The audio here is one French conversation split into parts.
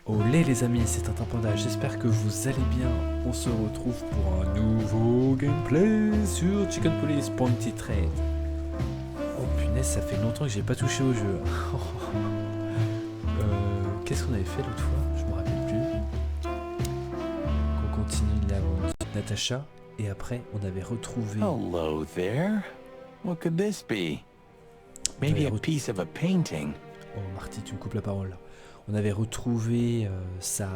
Olé les amis, c'est Tintinpanda, j'espère que vous allez bien. On se retrouve pour un nouveau gameplay sur Chicken Police Pointy Trade. Oh punaise, ça fait longtemps que j'ai pas touché au jeu. Qu'est-ce qu'on avait fait l'autre fois? Je me rappelle plus. On continue l'aventure de Natacha et après on avait retrouvé... Hello there. What could this be? Maybe a piece of a painting. Oh Marty, tu me coupes la parole là. On avait retrouvé sa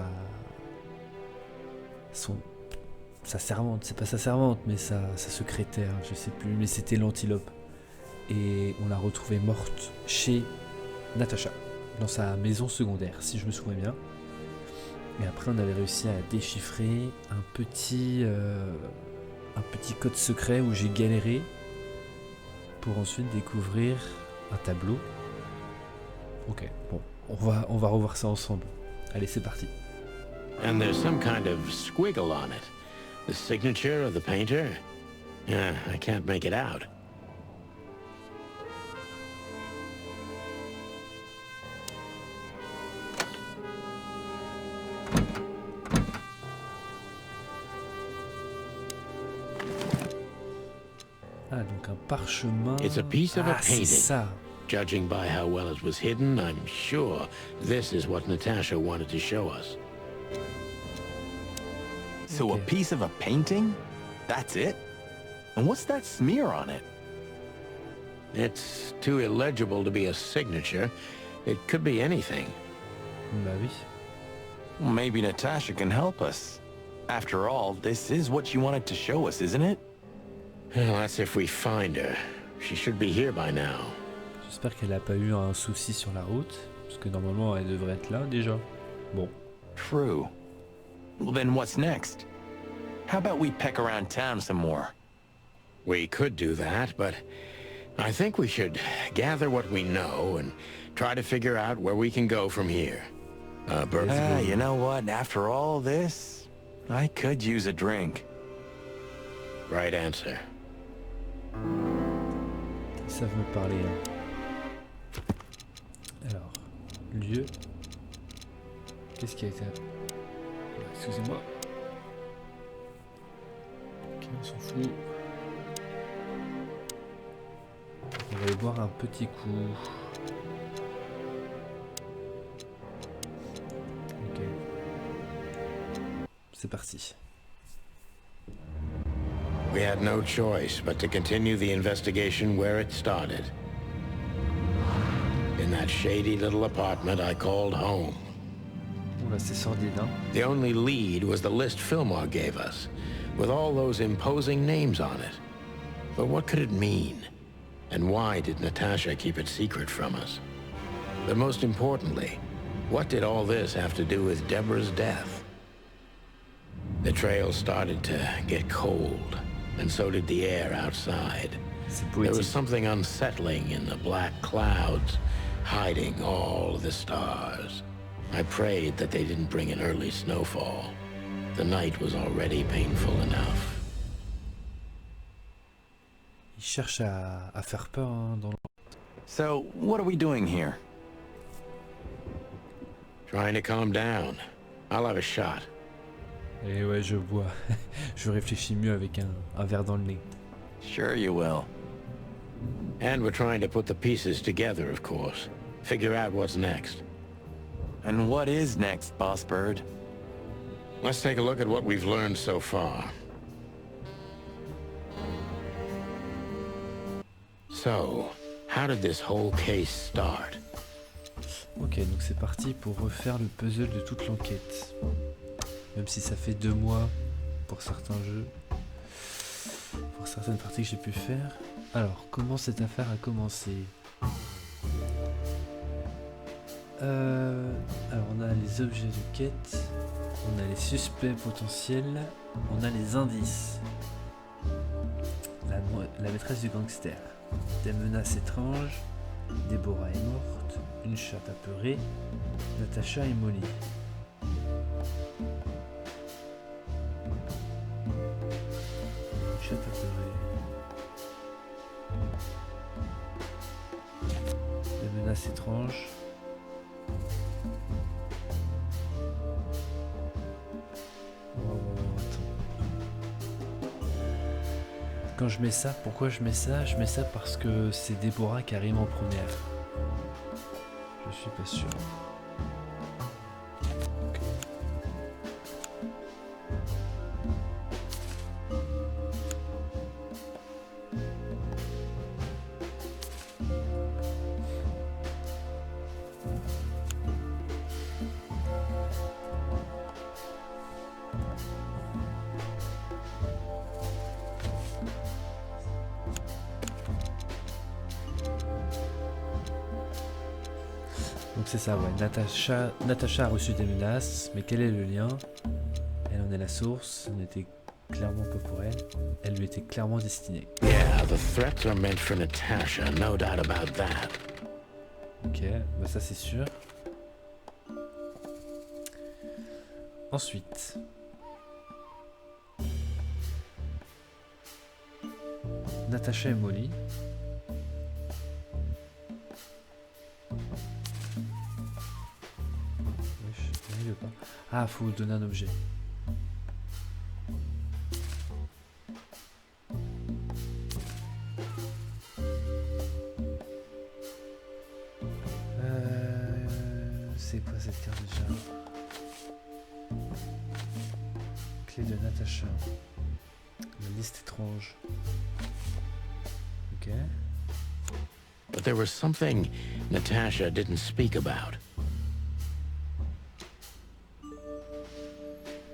servante, c'est pas sa servante, mais sa secrétaire, je sais plus, mais c'était l'antilope. Et on l'a retrouvée morte chez Natacha, dans sa maison secondaire, si je me souviens bien. Et après, on avait réussi à déchiffrer un petit code secret où j'ai galéré pour ensuite découvrir un tableau. Ok, bon. On va revoir ça ensemble. Allez, c'est parti. And there's some kind of squiggle on it. The signature of the painter? Yeah, I can't make it out. Ah, donc un parchemin. It's a piece of a Ah, c'est painting. ça. Judging by how well it was hidden, I'm sure this is what Natasha wanted to show us. So Okay. a piece of a painting? That's it? And what's that smear on it? It's too illegible to be a signature. It could be anything. Bah oui. Well, maybe Natasha can help us. After all, this is what she wanted to show us, isn't it? Well, that's if we find her. She should be here by now. J'espère qu'elle n'a pas eu un souci sur la route, parce que normalement elle devrait être là déjà. Bon. True. Well, then what's next? How about we peck around town some more? We could do that, but I think we should gather what we know and try to figure out where we can go from here. Bert? You know what? After all this, I could use a drink. Right answer. Ils savent me parler. Hein. Alors, lieu. Qu'est-ce qui a été... Excusez-moi. Ok, on s'en fout. On va aller boire un petit coup. Ok. C'est parti. We had no choice but to continue the investigation where it started. In that shady little apartment I called home. Oula, c'est sordide, hein. The only lead was the list Fillmore gave us, with all those imposing names on it. But what could it mean? And why did Natasha keep it secret from us? But most importantly, what did all this have to do with Deborah's death? The trail started to get cold, and so did the air outside. C'est There was poétique. something unsettling in the black clouds, hiding all the stars. I prayed that they didn't bring an early snowfall. The night was already painful enough. Il cherche à faire peur hein, dans le... So, what are we doing here? Trying to calm down. I'll have a shot. Et ouais, je bois. Je réfléchis mieux avec un verre dans le nez. Sure you will. And we're trying to put the pieces together, of course. Figure out what's next. And what is next, Boss Bird? Let's take a look at what we've learned so far. So, how did this whole case start? Ok, donc c'est parti pour refaire le puzzle de toute l'enquête. Même si ça fait 2 mois pour certains jeux, pour certaines parties que j'ai pu faire. Alors, comment cette affaire a commencé? Alors, on a les objets de quête, on a les suspects potentiels, on a les indices. La maîtresse du gangster, des menaces étranges, Déborah est morte, une chatte apeurée, Natacha est mollie. Une chatte apeurée. Des menaces étranges. Quand je mets ça, pourquoi je mets ça? Je mets ça parce que c'est Déborah qui arrive en première. Je suis pas sûr. Ok. Donc c'est ça, ouais. Natacha a reçu des menaces, mais quel est le lien? Elle en est la source, ce n'était clairement pas pour elle. Elle lui était clairement destinée. Yeah, the threats are meant for Natasha, no doubt about that. Ok, bah ça c'est sûr. Ensuite. Natacha et Molly. J'arrive pas. Ah, faut donner un objet. C'est quoi cette carte déjà? Clé de Natacha. La liste étrange. Ok. But there was something Natasha didn't speak about.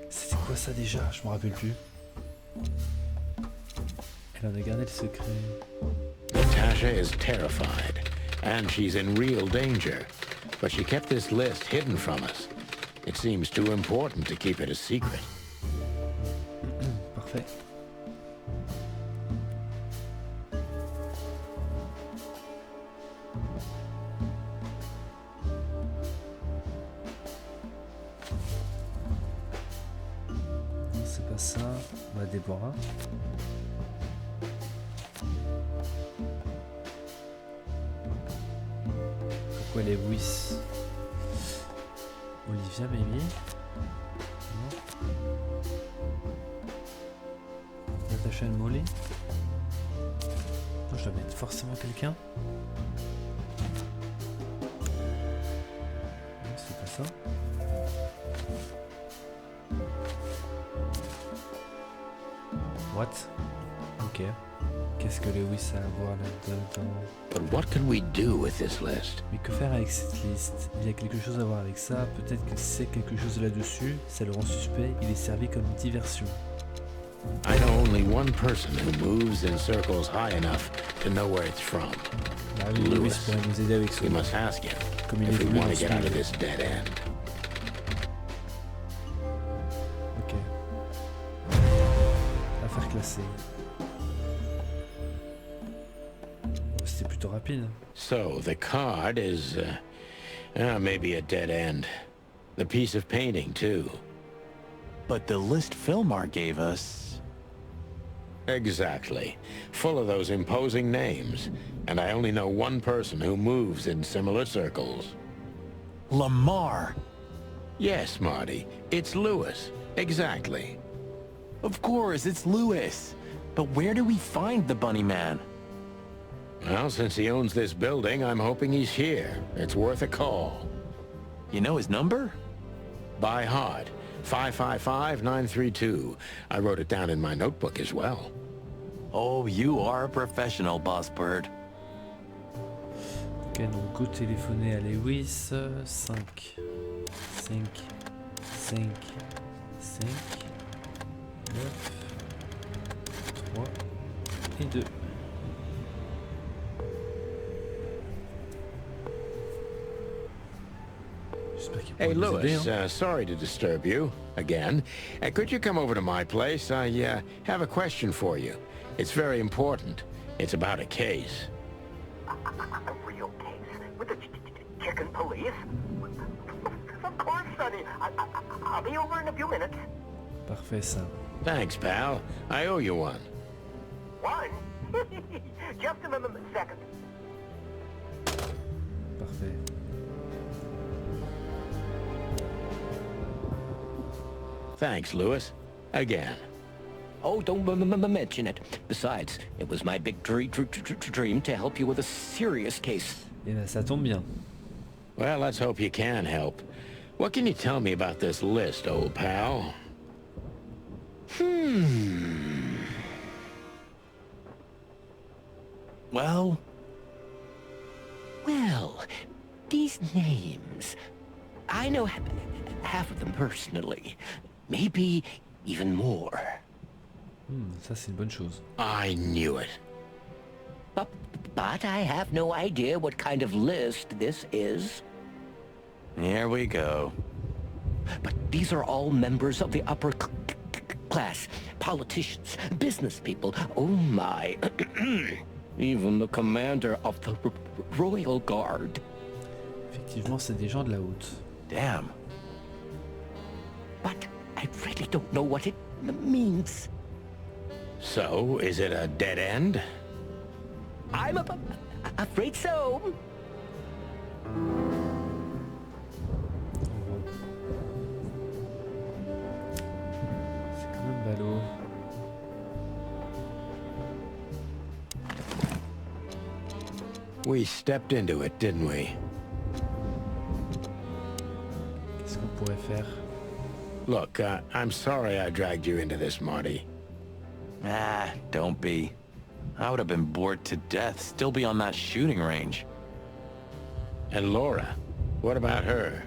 C'était quoi ça déjà? Je me rappelle plus. Elle en a gardé le secret. Natasha is terrified, and she's in real danger. But she kept this list hidden from us. It seems too important to keep it a secret. Parfait. Non, c'est pas ça. Bah, Déborah. Pourquoi les WIS? Olivia, maybe? Non. Natasha et Molly? Non, je dois mettre forcément quelqu'un. Non, c'est pas ça. What? Ok. Qu'est-ce que Lewis a à voir là-dedans? But what could we do with this list? Mais que faire avec cette liste? Il y a quelque chose à voir avec ça. Peut-être que c'est quelque chose là-dessus. Ça le rend suspect. Il est servi comme diversion. I know only one person who moves in circles high enough to know where it's from. Bah oui, Lewis pourrait nous aider avec We Sonny. must ask him Comme il est if we venu want dans to get ce out of livre. this dead end. Ok. Affaire classée. Oh, c'était plutôt rapide. So the card is maybe a dead end. The piece of painting too. But the list Filmar gave us... Exactly. Full of those imposing names. And I only know one person who moves in similar circles. Lamar! Yes, Marty. It's Lewis. Exactly. Of course, it's Lewis. But where do we find the bunny man? Well, since he owns this building, I'm hoping he's here. It's worth a call. You know his number? By heart. 555-932. I wrote it down in my notebook as well. Oh, you are a professional, Boss Bird. Ok, donc go téléphoner à Lewis. 5, 5, 5, 5, 9, 3 et 2. Hey, Lewis, sorry to disturb you again. Could you come over to my place? I have a question for you. It's very important. It's about a case. A real case? With the chicken police? Of course, Sonny. I'll be over in a few minutes. Parfait, ça. Thanks, pal. I owe you one. One? Just a second. Parfait. Thanks, Lewis. Again. Oh, don't mention it. Besides, it was my big dream to help you with a serious case. Et ben ça tombe bien. Well, let's hope you can help. What can you tell me about this list, old pal? Well, Well, these names, I know half of them personally. Maybe even more. Ça c'est une bonne chose. I knew it. But I have no idea what kind of list this is. here we go. But these are all members of the upper class, politicians, business people. Oh my. Even the commander of the Royal Guard. Effectivement, c'est des gens de la haute. Damn. But I really don't know what it means. So, is it a dead end? I'm afraid so. C'est quand même ballot. We stepped into it, didn't we? Qu'est-ce qu'on pourrait faire? Look, I'm sorry I dragged you into this, Marty. Ah, don't be. I would have been bored to death, still be on that shooting range. And Laura, what about her?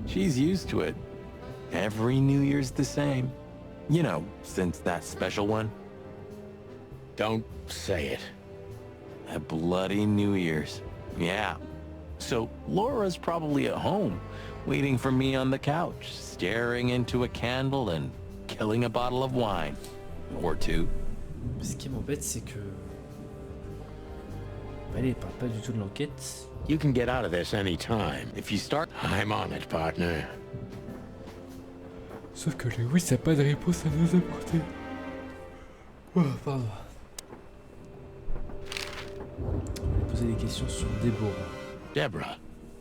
She's used to it. Every New Year's the same. You know, since that special one. Don't say it. A bloody New Year's. Yeah. So Laura's probably at home, waiting for me on the couch, staring into a candle and killing a bottle of wine. Or two. Ce qui m'embête, c'est que... Elle ne parle pas du tout de l'enquête. You can get out of this any time. If you start... I'm on it, partner. Sauf que Lewis n'a pas de réponse à nous apporter. Oh, pardon. On va poser des questions sur Deborah. Deborah,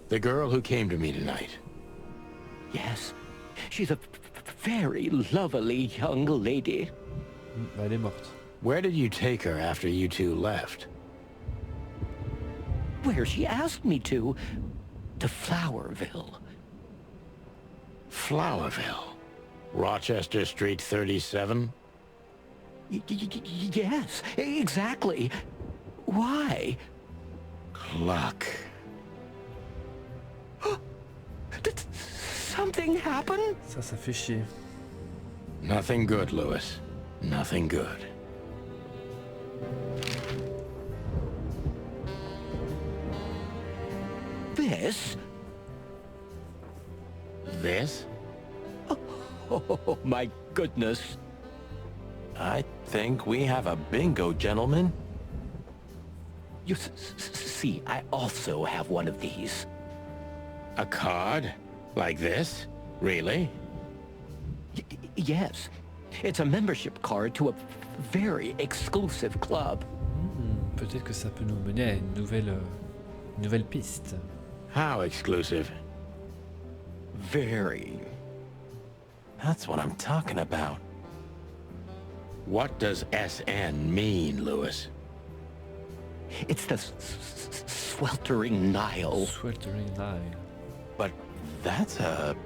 the girl who came to me tonight. Yes, she's a very lovely young lady. Bah, elle est morte. Where did you take her after you two left? Where she asked me to Flowerville. Flowerville? Rochester Street 37? Yes, exactly. Why? Luck. Did something happen? Ça fait chier. Nothing good, Lewis. Nothing good. This? This? Oh, my goodness. I think we have a bingo, gentlemen. You see, I also have one of these. A card? Like this? Really? Yes. It's a membership card to a very exclusive club. Peut-être que ça peut nous mener à une nouvelle piste. How exclusive? Very. That's what I'm talking about. What does SN mean, Lewis? It's the sweltering Nile. Sweltering Nile. But that's a...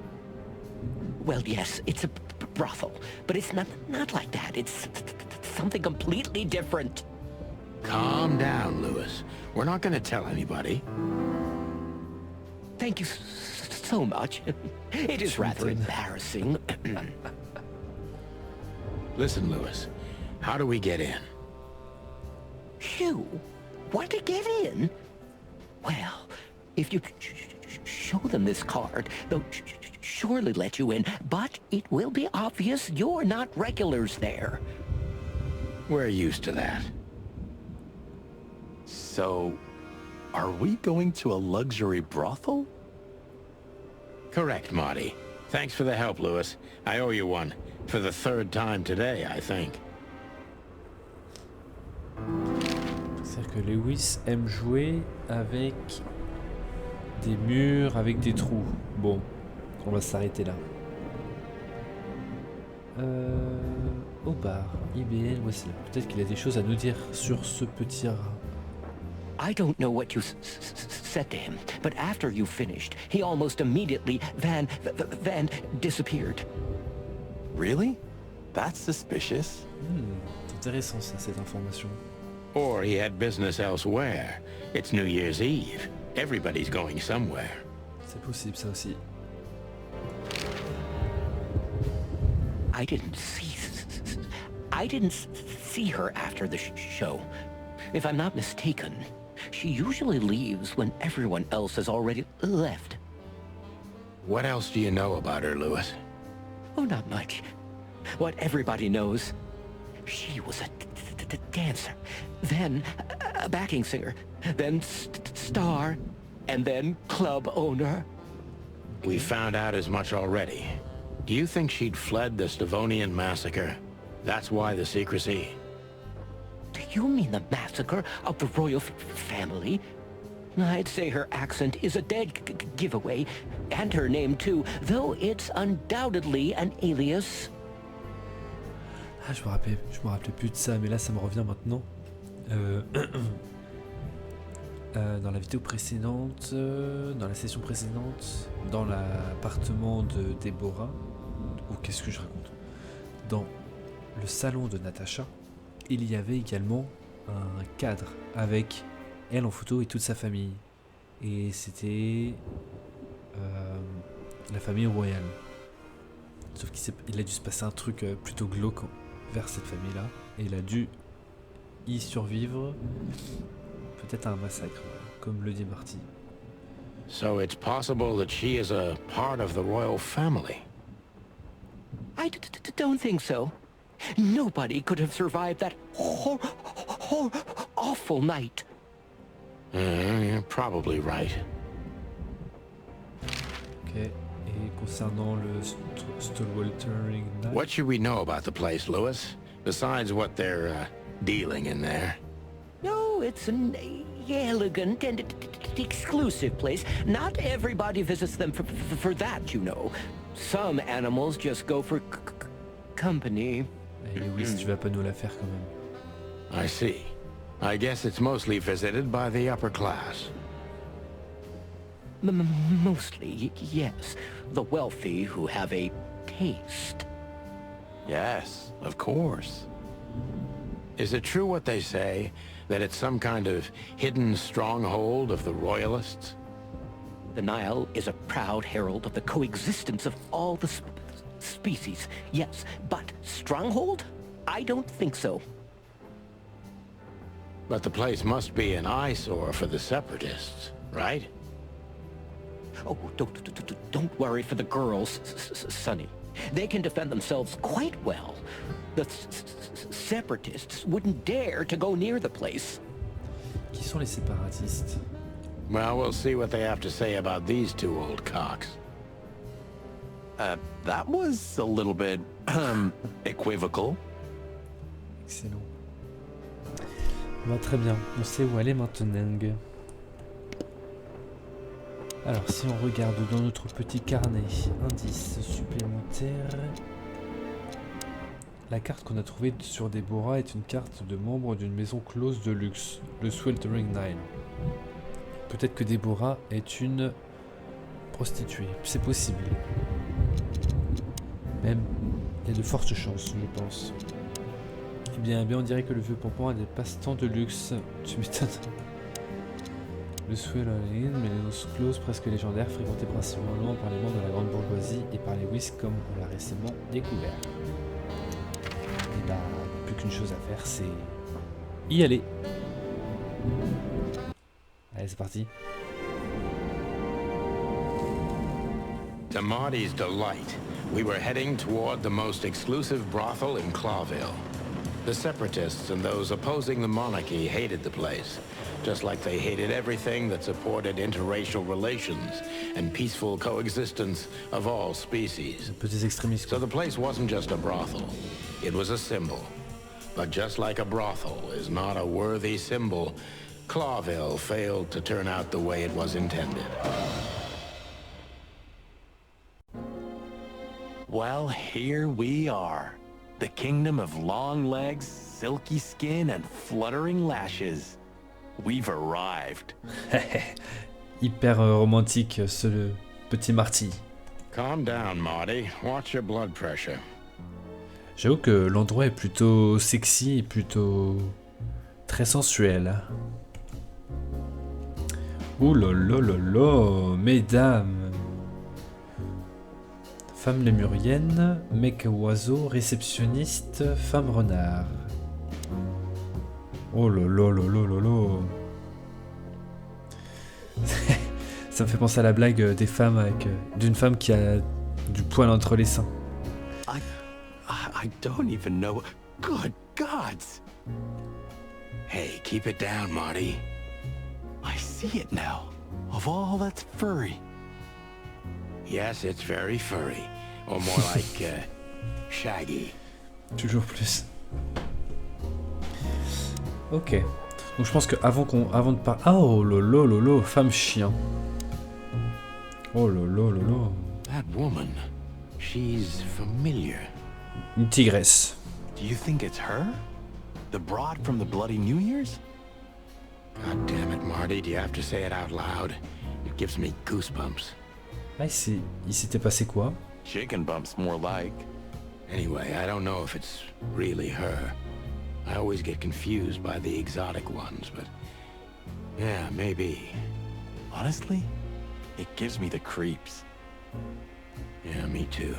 Well, yes, it's a brothel, but it's not like that. It's something completely different. Calm down, Lewis. We're not going to tell anybody. Thank you so much. It is rather embarrassing. Listen, Lewis. How do we get in? You want to get in? Well, if you show them this card, they'll surely let you in, but it will be obvious you're not regulars there. We're used to that. So, are we going to a luxury brothel? Correct, Marty. Thanks for the help, Lewis. I owe you one. For the third time today, I think. C'est-à-dire que Lewis aime jouer avec des murs, avec des trous. Bon, on va s'arrêter là. au bar. IBL Wesley. Peut-être qu'il a des choses à nous dire sur ce petit rat. I don't know what you said to him, but after you finished, he almost immediately van disappeared. Really? That's suspicious. C'est intéressant ça, cette information. Or he had business elsewhere. It's New Year's Eve. Everybody's going somewhere. C'est possible ça aussi. I didn't see her after the show. If I'm not mistaken, she usually leaves when everyone else has already left. What else do you know about her, Lewis? Oh, not much. What everybody knows. She was a dancer, then a backing singer, then star, and then club owner. We found out as much already. Do you think she'd fled the Stavonian massacre? That's why the secrecy? Do you mean the massacre of the royal family? I'd say her accent is a dead giveaway, and her name too, though it's undoubtedly an alias. Ah, je me rappelais plus de ça, mais là ça me revient maintenant. Dans la vidéo précédente, dans la session précédente, dans l'appartement de Déborah, ou qu'est-ce que je raconte? Dans le salon de Natacha, il y avait également un cadre avec elle en photo et toute sa famille. Et c'était la famille royale. Sauf qu'il a dû se passer un truc plutôt glauque vers cette famille-là. Et il a dû y survivre, peut-être à un massacre, comme le dit Marty. So it's possible that she is a part of the royal family. I don't think so. Nobody could have survived that awful night. You're probably right. Ok, et concernant le Stallwaltering Night... What should we know about the place, Lewis? Besides what they're dealing in there? No, it's an elegant and exclusive place. Not everybody visits them for that, you know. Some animals just go for company. Et oui, si tu vas pas nous la faire quand même. I see. I guess it's mostly visited by the upper class. Mostly, yes. The wealthy who have a taste. Yes, of course. Is it true what they say, that it's some kind of hidden stronghold of the royalists? The Nile is a proud herald of the coexistence of all the species, yes, but stronghold? I don't think so. But the place must be an eyesore for the separatists, right? Oh, don't worry for the girls, Sonny. They can defend themselves quite well. The separatists wouldn't dare to go near the place. Qui sont les séparatistes? Well, we'll see what they have to say about these two old cocks. That was a little bit, equivocal. Excellent. Bah, très bien, on sait où aller maintenant. Alors, si on regarde dans notre petit carnet, indice supplémentaire, la carte qu'on a trouvée sur Déborah est une carte de membre d'une maison close de luxe, le Sweltering Nine. Peut-être que Déborah est une prostituée, c'est possible. Même, il y a de fortes chances, je pense. Eh bien, on dirait que le vieux pompon a des passe-temps de luxe. Tu m'étonnes. Le Sweltering, mais les close presque légendaires, fréquentés principalement par les membres de la grande bourgeoisie et par les whist comme on l'a récemment découvert. Et bah, plus qu'une chose à faire, c'est y aller. Allez, c'est parti. To Marty's delight, we were heading toward the most exclusive brothel in Clawville. The separatists and those opposing the monarchy hated the place, just like they hated everything that supported interracial relations and peaceful coexistence of all species. Petits extrémistes. So the place wasn't just a brothel, it was a symbol. But just like a brothel is not a worthy symbol, Clawville failed to turn out the way it was intended. Well, here we are. The kingdom of long legs, silky skin, and fluttering lashes. We've arrived. Hyper romantique, ce petit Marty. Calm down, Marty. Watch your blood pressure. J'avoue que l'endroit est plutôt sexy et plutôt très sensuel. Ouh là là là là, mesdames. Femme lémurienne, mec oiseau, réceptionniste, femme renard. Oh là là là là là là. Ça me fait penser à la blague des femmes avec d'une femme qui a du poil entre les seins. I don't even know. Good gods! Hey, keep it down, Marty. I see it now. Of all that's furry. Yes, it's very furry. Or more like, shaggy. Toujours plus. Ok. Donc je pense que avant de parler... Ah, oh lolo lolo, femme chien. Oh lolo lolo. That woman, she's familiar. Une tigresse. Do you think it's her? The broad from the Bloody New Year's? God damn it, Marty, do you have to say it out loud? It gives me goosebumps. Ah, il s'était passé quoi? Chicken bumps, more like. Anyway, I don't know if it's really her. I always get confused by the exotic ones, but... yeah, maybe. Honestly, it gives me the creeps. Yeah, me too.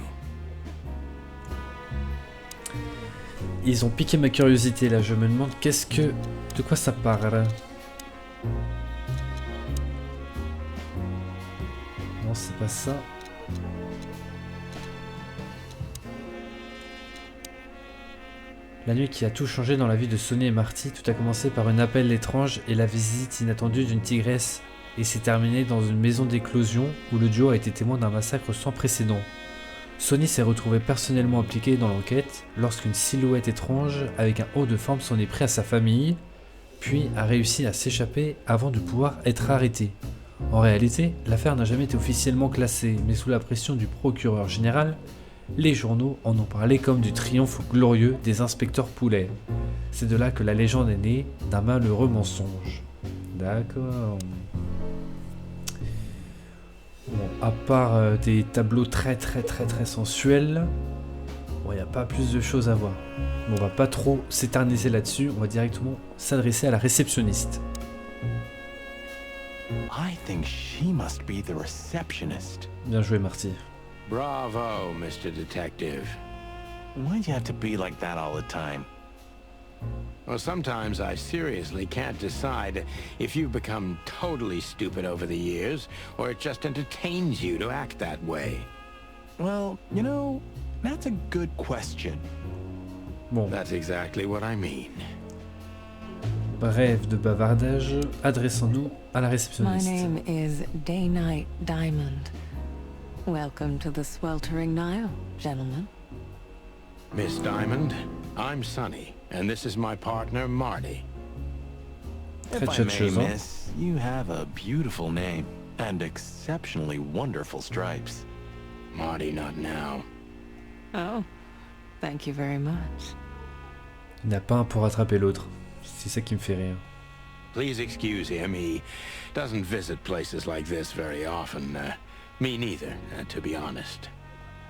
Ils ont piqué ma curiosité là, je me demande de quoi ça parle. Non, c'est pas ça. La nuit qui a tout changé dans la vie de Sonny et Marty, tout a commencé par un appel étrange et la visite inattendue d'une tigresse, et s'est terminé dans une maison d'éclosion où le duo a été témoin d'un massacre sans précédent. Sonny s'est retrouvé personnellement impliqué dans l'enquête lorsqu'une silhouette étrange avec un haut de forme s'en est pris à sa famille, puis a réussi à s'échapper avant de pouvoir être arrêté. En réalité, l'affaire n'a jamais été officiellement classée, mais sous la pression du procureur général, les journaux en ont parlé comme du triomphe glorieux des inspecteurs poulets. C'est de là que la légende est née d'un malheureux mensonge. D'accord. Bon, à part des tableaux très sensuels, bon, il n'y a pas plus de choses à voir. Bon, on va pas trop s'éterniser là-dessus, on va directement s'adresser à la réceptionniste. I think she must be the receptionist. Bien joué, Marty. Bravo, Mr. Detective. Why'd you have to be like that all the time? Well, sometimes I seriously can't decide if you've become totally stupid over the years, or it just entertains you to act that way. Well, you know, that's a good question. Bon, That's exactly what I mean. bref de bavardage, adressons-nous à la My réceptionniste. name is Day-Night Diamond. Welcome to the sweltering Nile, gentlemen. Miss Diamond, I'm Sonny, and this is my partner, Marty. Très If I may, tchatcheuse, hein. miss, you have a beautiful name and exceptionally wonderful stripes. Marty, not now. Oh, thank you very much. Il n'y a pas un pour rattraper l'autre. C'est ça qui me fait rire. Please excuse him, he doesn't visit places like this very often. Me neither, to be honest.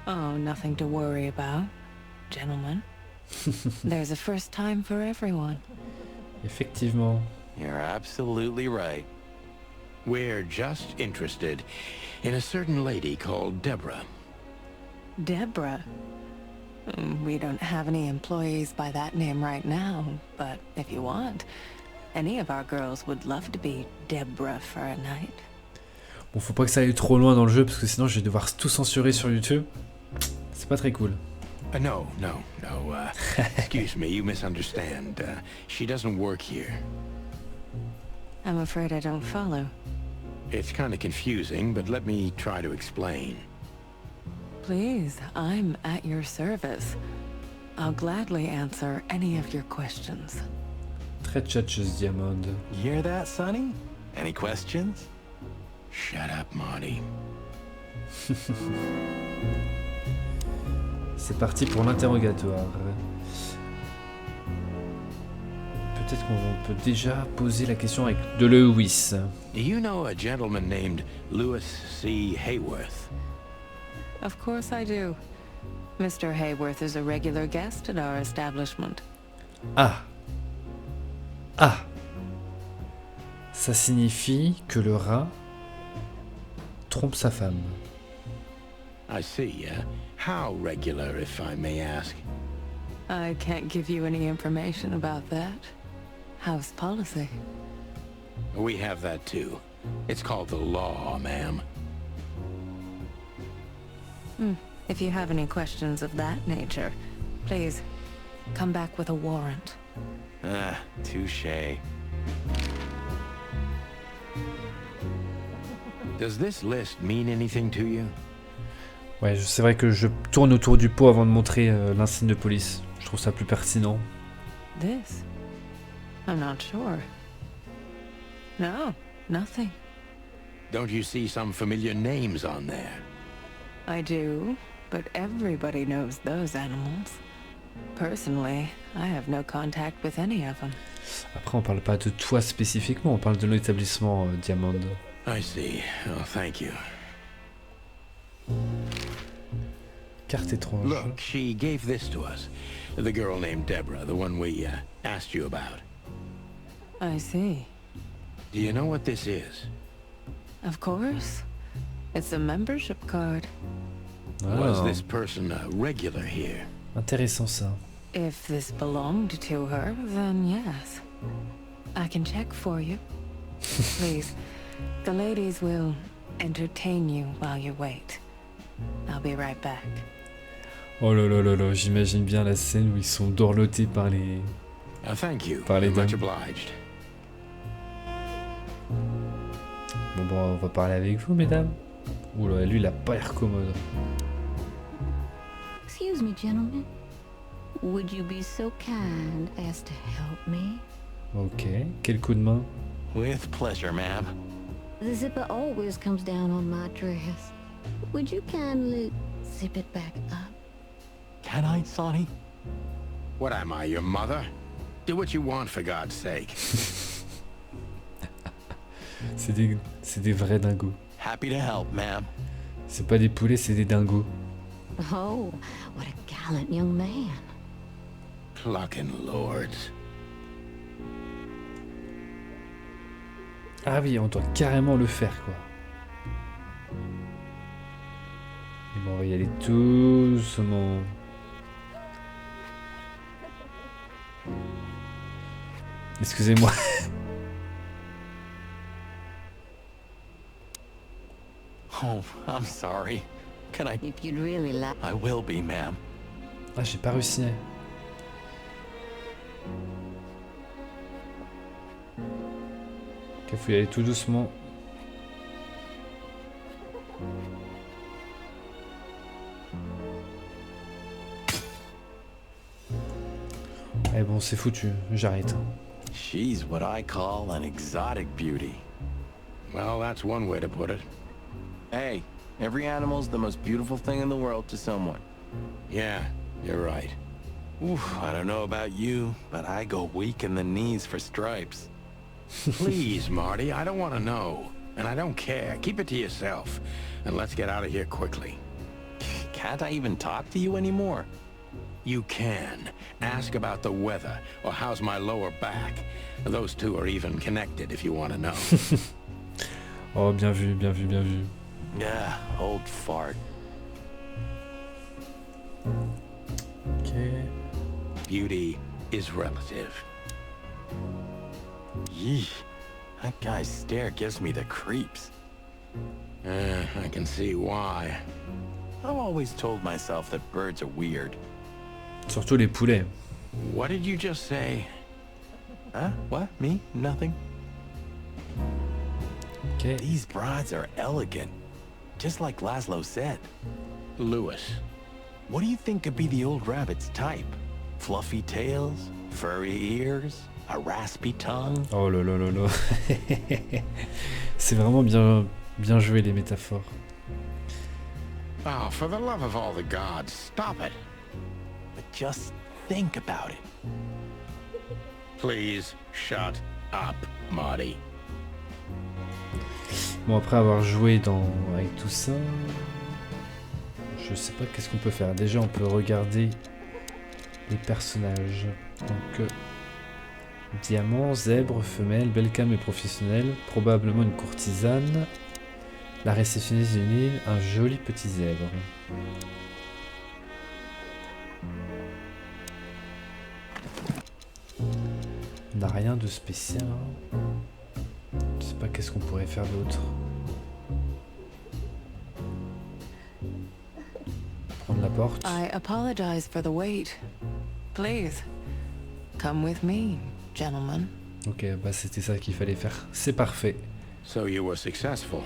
Oh, nothing to worry about, gentlemen. There's a first time for everyone. Effectivement. You're absolutely right. We're just interested in a certain lady called Deborah. Deborah. We don't have any employees by that name right now, but if you want, any of our girls would love to be Deborah for a night. Bon, faut pas que ça aille trop loin dans le jeu parce que sinon je vais devoir tout censurer sur YouTube. C'est pas très cool. No. Excuse me, you misunderstand. She doesn't work here. I'm afraid I don't follow. It's kind of confusing, but let me try to explain. Please, I'm at your service. I'll gladly answer any of your questions. Très tchatcheuse, Diamond. You hear that, Sonny? Any questions? Shut up, Marty. C'est parti pour l'interrogatoire. Peut-être qu'on peut déjà poser la question avec de l'EUX. Do you know a gentleman named Louis C. Hayworth? Of course I do. Mr. Hayworth is a regular guest at our establishment. Ah. Ah. Ça signifie que le rat trompe sa femme. I see. How regular, if I may ask? I can't give you any information about that. House policy. We have that too. It's called the law, ma'am. If you have any questions of that nature, please come back with a warrant. Ah, touche. Does this list mean anything to you? Ouais, c'est vrai que je tourne autour du pot avant de montrer l'insigne de police. Je trouve ça plus pertinent. This? I'm not sure. No, nothing. Don't you see some familiar names on there? I do, but everybody knows those animals. Personally, I have no contact with any of them. Après, on parle pas de toi spécifiquement, on parle de l'établissement Diamond. I see. Oh, thank you. Carte étrange. Look, she gave this to us. The girl named Deborah, the one we asked you about. I see. Do you know what this is? Of course. It's a membership card. Was Ah, this person a regular here? intéressant ça. If this belonged to her, then yes. I can check for you. Please, the ladies will entertain you while you wait. I'll be right back. Oh là là là là, j'imagine bien la scène où ils sont dorlotés par les... Thank you. Par les Much dames. obliged. Bon, on va parler avec vous, mesdames. Oula, lui, il a pas l'air commode. Excuse me, gentlemen. Would you be so kind as to help me? Ok, quel coup de main. With pleasure, ma'am. The zipper always comes down on my dress. Would you kindly zip it back up? Can I, Sonny? What am I, your mother? Do what you want, for God's sake. C'est des vrais dingos. Happy to help, ma'am. C'est pas des poulets, c'est des dingos. Oh, what a gallant young man. Clucking lords. Ah oui, on doit carrément le faire, quoi. Et bon, on va y aller doucement. Excusez-moi. Oh, I'm sorry. Can I... If you'd really like... I will be, ma'am. Ah, j'ai pas réussi. Ok, faut y aller tout doucement. Eh bon, c'est foutu, j'arrête. She's what I call an exotic beauty. Well, that's one way to put it. Hey, every animal's the most beautiful thing in the world to someone. Yeah, you're right. Oof, I don't know about you, but I go weak in the knees for stripes. Please, Marty, I don't want to know. And I don't care. Keep it to yourself. And let's get out of here quickly. Can't I even talk to you anymore? You can. Ask about the weather, or how's my lower back. Those two are even connected if you want to know. Oh, bien vu, bien vu, bien vu. Yeah, old fart. Ok. Beauty is relative. Yeesh, that guy's stare gives me the creeps. I can see why. I've always told myself that birds are weird. Surtout les poulets. What did you just say? Huh? What? Me? Nothing? Ok. These brides are elegant. Just like Laszlo said. Louis. What do you think could be the old rabbit's type? Fluffy tails? Furry ears? A raspy tongue? Oh là là là là. C'est vraiment bien joué les métaphores. Oh, for the love of all the gods, stop it. Just think about it. Please shut up, Marty. Bon, après avoir joué avec tout ça, je sais pas qu'est-ce qu'on peut faire. Déjà, on peut regarder les personnages. Donc, diamant, zèbre, femelle, belle cam et professionnelle, probablement une courtisane, la réceptionniste d'une île, un joli petit zèbre. On n'a rien de spécial. Je sais pas qu'est-ce qu'on pourrait faire d'autre. Prendre la porte. I apologize for the wait. Please, come with me, gentlemen. Ok, bah c'était ça qu'il fallait faire. C'est parfait. So you were successful.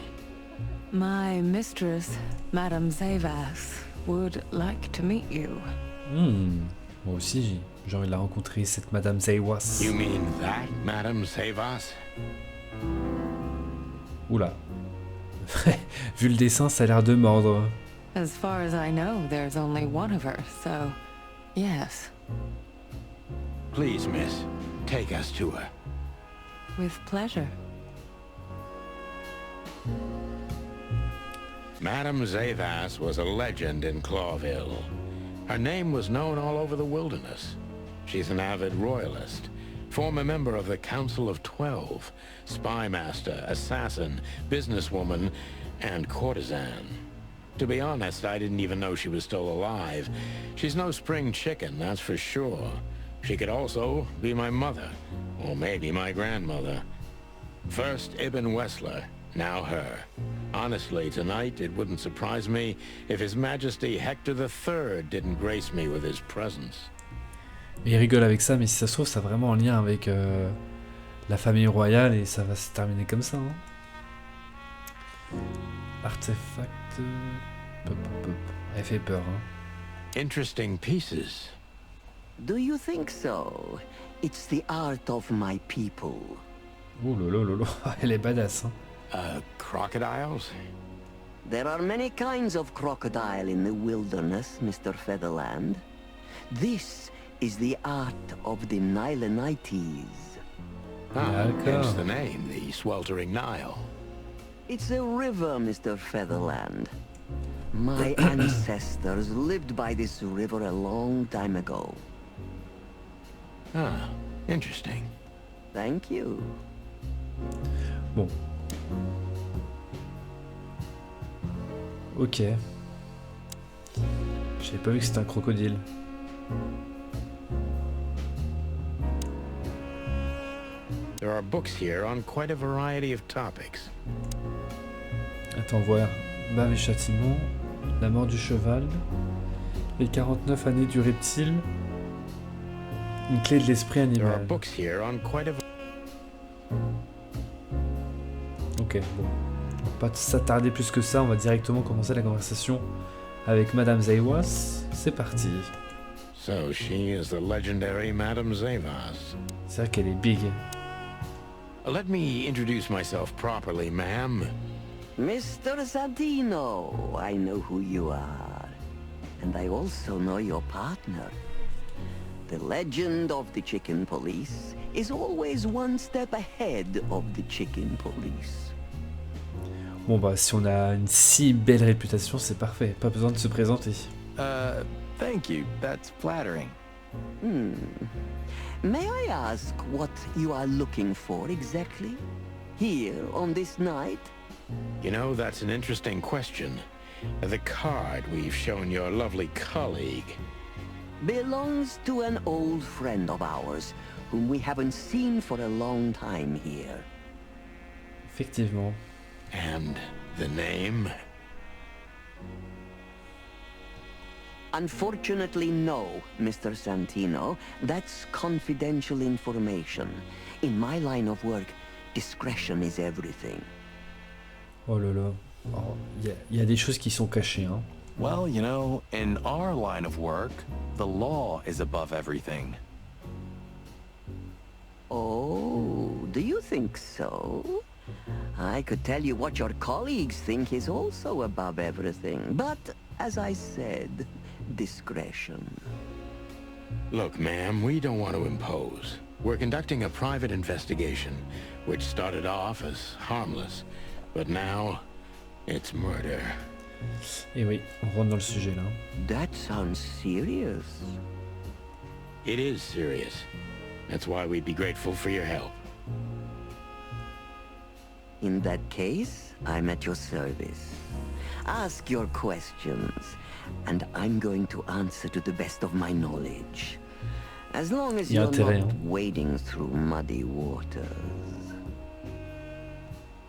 My mistress, Madame Zavas, would like to meet you. Moi aussi, j'ai envie de la rencontrer, cette Madame Zavas. You mean that, Madame Zavas? Oula. Vu le dessin, ça a l'air de mordre. As far as I know, there's only one of her, so yes. Please, miss, take us to her. With pleasure. Madame Zavas was a legend in Clawville. Her name was known all over the wilderness. She's an avid royalist, former member of the Council of 12, spymaster, assassin, businesswoman, and courtesan. To be honest, I didn't even know she was still alive. She's no spring chicken, that's for sure. She could also be my mother, or maybe my grandmother. First Ibn Wessler, now her. Honestly, tonight it wouldn't surprise me if His Majesty Hector III didn't grace me with his presence. Il rigole avec ça, mais si ça se trouve, ça a vraiment un lien avec la famille royale et ça va se terminer comme ça. Hein. Artefact. Elle fait peur. Hein. Interesting pieces. Do you think so? It's the art of my people. Oh lolo, elle est badass. Hein. Crocodiles? There are many kinds of crocodile in the wilderness, Mr. Featherland. This is the art of the Nilenites. Hence the name, the sweltering Nile. It's a river, Mr. Featherland. My ancestors lived by this river a long time ago. Ah, interesting. Thank you. Bon. Ok. J'avais pas vu que c'était un crocodile. There are books here on quite a variety of topics. Attends, voir. Bâme et châtiment, la mort du cheval, les 49 années du reptile, une clé de l'esprit There are animal. books here on quite a Ok, bon. On va pas s'attarder plus que ça, on va directement commencer la conversation avec Madame Zavas. C'est parti. So she is the legendary Madame Zavas. C'est vrai qu'elle est big. Let me introduce myself properly, ma'am. Mr. Santino, I know who you are. And I also know your partner. The legend of the chicken police is always one step ahead of the chicken police. Bon bah si on a une si belle réputation, c'est parfait. Pas besoin de se présenter. Thank you. That's flattering. May I ask what you are looking for exactly? Here on this night? You know, that's an interesting question. The card we've shown your lovely colleague. Belongs to an old friend of ours, whom we haven't seen for a long time here. Effectivement. And the name? Unfortunately, no, Mr. Santino. That's confidential information. In my line of work, discretion is everything. Oh là là. Oh, y a des choses qui sont cachées, hein. Well, you know, in our line of work, the law is above everything. Oh, do you think so? I could tell you what your colleagues think is also above everything, but as I said, discretion. Look, ma'am, we don't want to impose. We're conducting a private investigation, which started off as harmless, but now it's murder. Et oui, on rentre dans le sujet là. That sounds serious. It is serious. That's why we'd be grateful for your help. In that case, I'm at your service. Ask your questions, and I'm going to answer to the best of my knowledge. As long as you're not wading through muddy waters.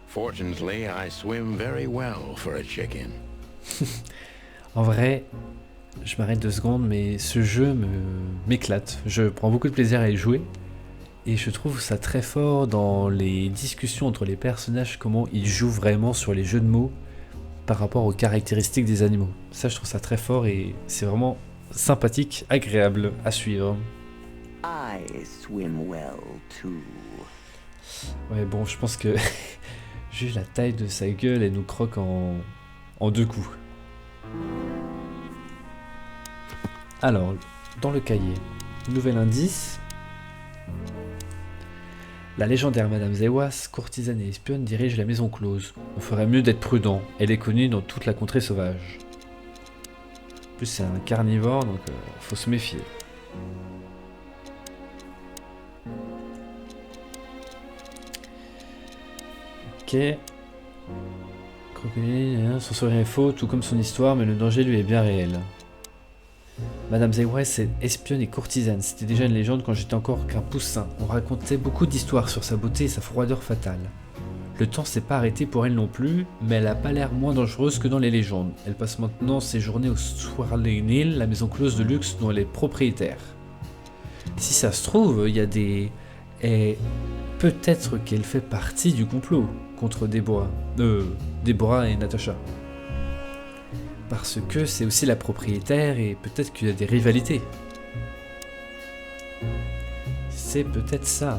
Fortunately, I swim very well for a chicken. En vrai, je m'arrête 2 secondes, mais ce jeu m'éclate. Je prends beaucoup de plaisir à y jouer. Et je trouve ça très fort dans les discussions entre les personnages, comment ils jouent vraiment sur les jeux de mots par rapport aux caractéristiques des animaux. Ça, je trouve ça très fort et c'est vraiment sympathique, agréable à suivre. I swim well too. Ouais, bon, je pense que juste la taille de sa gueule, elle nous croque en 2 coups. Alors, dans le cahier, nouvel indice. La légendaire Madame YEUX, courtisane et espionne, dirige la maison close. On ferait mieux d'être prudent. Elle est connue dans toute la contrée sauvage. En plus, c'est un carnivore, donc faut se méfier. Ok. Crocodile, son sourire est faux, tout comme son histoire, mais le danger lui est bien réel. Madame YEUX est espionne et courtisane. C'était déjà une légende quand j'étais encore qu'un poussin. On racontait beaucoup d'histoires sur sa beauté et sa froideur fatale. Le temps s'est pas arrêté pour elle non plus, mais elle a pas l'air moins dangereuse que dans les légendes. Elle passe maintenant ses journées au Sortez, la maison close de luxe dont elle est propriétaire. Si ça se trouve, il y a des... Et peut-être qu'elle fait partie du complot contre Deborah et Natasha. Parce que c'est aussi la propriétaire et peut-être qu'il y a des rivalités. C'est peut-être ça.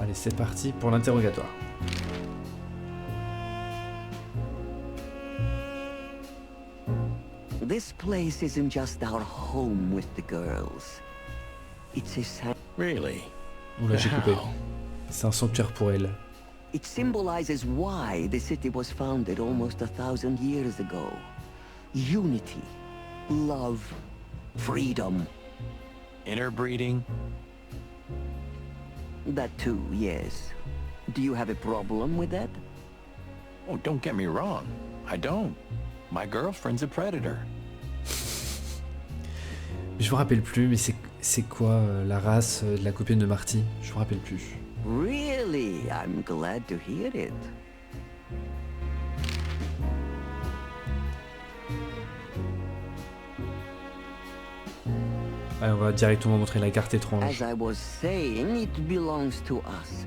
Allez, c'est parti pour l'interrogatoire. This place isn't just our home with the girls. It's a Really? Oula, j'ai coupé. C'est un sanctuaire pour elle. It symbolizes why the city was founded almost 1,000 years ago. Unity, love, freedom. Interbreeding? That too, yes. Do you have a problem with that? Oh, don't get me wrong. I don't. My girlfriend's a predator. Je me rappelle plus, mais c'est quoi la race de la copine de Marty? Je me rappelle plus. Really? I'm glad to hear it. Allez, on va directement montrer la carte étrange. As I was saying, it belongs to us.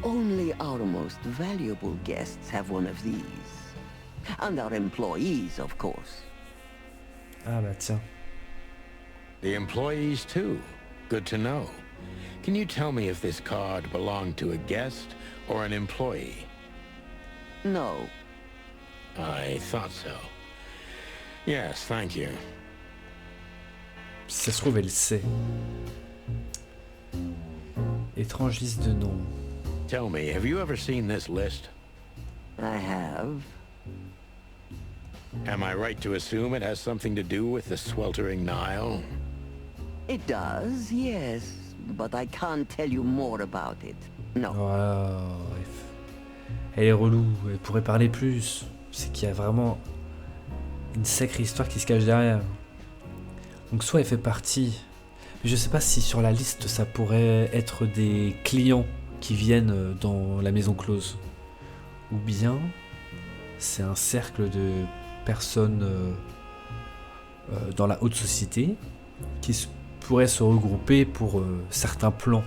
Only our most valuable guests have one of these. And our employees, of course. Ah bah tiens. The employees too. Good to know. Can you tell me if this card belonged to a guest or an employee? No. I thought so. Yes, thank you. Si ça se trouve, elle sait. Étrange liste de noms. Tell me, have you ever seen this list? I have. Am I right to assume it has something to do with the sweltering Nile? It does, yes. But I can't tell you more about it. No. Voilà, bref. Elle est relou, elle pourrait parler plus. C'est qu'il y a vraiment une sacrée histoire qui se cache derrière. Donc soit elle fait partie, mais je sais pas si sur la liste ça pourrait être des clients qui viennent dans la maison close. Ou bien c'est un cercle de personnes dans la haute société qui pourraient se regrouper pour certains plans.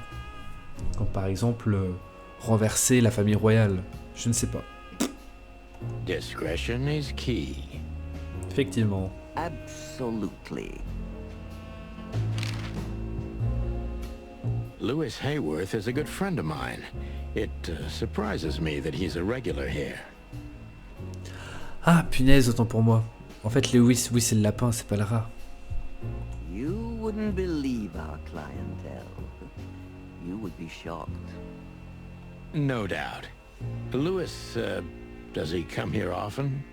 Comme par exemple renverser la famille royale. Je ne sais pas. Discretion is key. Effectivement. Absolutely. Louis Hayworth is a good friend of mine. It surprises me that he's a regular here. Ah punaise, autant pour moi. En fait Lewis, oui c'est le lapin, c'est pas le rat. You wouldn't believe our clientele. You would be shocked. No doubt. Louis, does he come here often?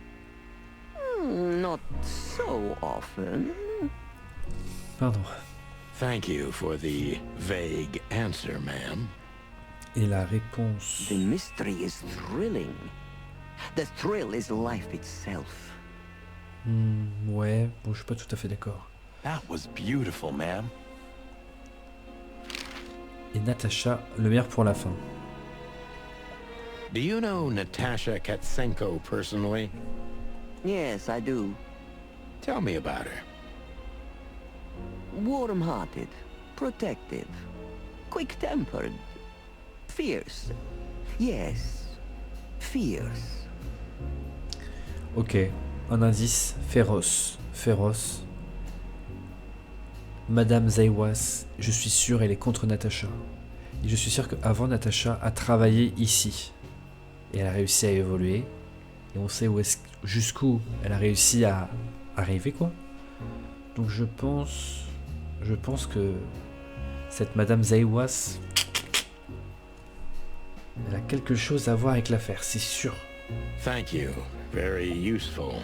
Not so often. Pardon. Thank you for the vague answer, ma'am. Et la réponse... The mystery is thrilling. The thrill is life itself. Ouais, bon, je suis pas tout à fait d'accord. That was beautiful, ma'am. Et Natasha, le meilleur pour la fin. Do you know Natasha Katsenko personally? Yes, I do. Tell me about her. Warm-hearted, protective, quick-tempered, fierce. Yes, fierce. Ok, un indice, féroce. Féroce. Madame Zaiwas, je suis sûr, elle est contre Natasha. Et je suis sûr qu'avant, Natasha a travaillé ici. Et elle a réussi à évoluer. Et on sait jusqu'où elle a réussi à arriver, quoi. Donc je pense que cette Madame Zaiwas, elle a quelque chose à voir avec l'affaire, c'est sûr. Thank you. Very useful.